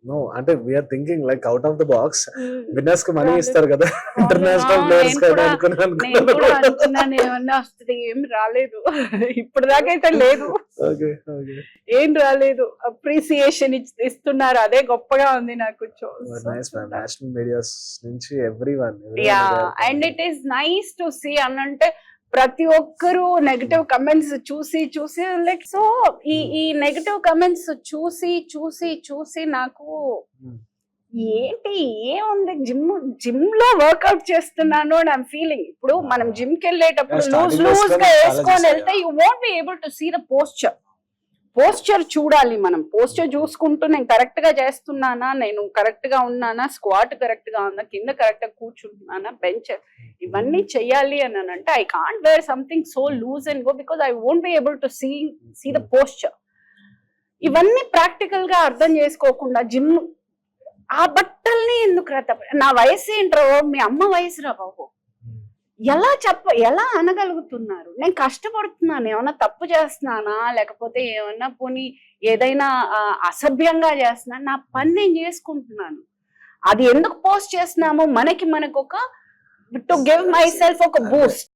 No అంటే we're thinking like out of the box. Winners కి money రాలేదు. ఇస్తారు కదా ఇంటర్నేషనల్ ప్లేయర్స్ నేను కూడా అనుకున్నాను. అనుకున్నాను ఏమన్నా వస్తుంది, ఏం రాలేదు. ఇప్పుడు దాకైతే లేదు, ఓకే ఓకే ఏం రాలేదు. అప్రిసియేషన్ ఇస్తున్నారు, అదే గొప్పగా ఉంది నాకు. Nice ma'am. నేషనల్ మీడియాస్ నుంచి everyone yeah, and it is nice to see అనంటే ప్రతి ఒక్కరు నెగటివ్ కమెంట్స్ చూసి చూసి లైక్ సో ఈ నెగటివ్ కమెంట్స్ చూసి చూసి చూసి నాకు ఏంటి ఏముంది, జిమ్ లో వర్కౌట్ చేస్తున్నాను అని ఐమ్ ఫీలింగ్. ఇప్పుడు మనం జిమ్ కి వెళ్ళేటప్పుడు లూజ్ లూజ్ గా వేసుకొని వెళ్తే you won't be able to see the posture చూడాలి. మనం పోస్చర్ చూసుకుంటూ నేను కరెక్ట్ గా చేస్తున్నానా, నేను కరెక్ట్ గా ఉన్నానా, స్క్వాట్ కరెక్ట్ గా ఉందా, కింద కరెక్ట్ గా కూర్చుంటున్నానా, బెంచ్, ఇవన్నీ చెయ్యాలి అని అంటే I can't wear something so loose and go because I won't be able to see the posture. ఇవన్నీ ప్రాక్టికల్ గా అర్థం చేసుకోకుండా జిమ్ ఆ బట్టల్ని ఎందుకు రా, నా వయసు ఏంట్రో మీ అమ్మ వయసు రా బాబు, ఎలా అనగలుగుతున్నారు? నేను కష్టపడుతున్నాను, ఏమన్నా తప్పు చేస్తున్నానా, లేకపోతే ఏమన్నా పోనీ ఏదైనా అసభ్యంగా చేస్తున్నా, నా పని నేను చేసుకుంటున్నాను. అది ఎందుకు పోస్ట్ చేస్తున్నాము, మనకు ఒక టు గివ్ మై సెల్ఫ్ ఒక బూస్ట్.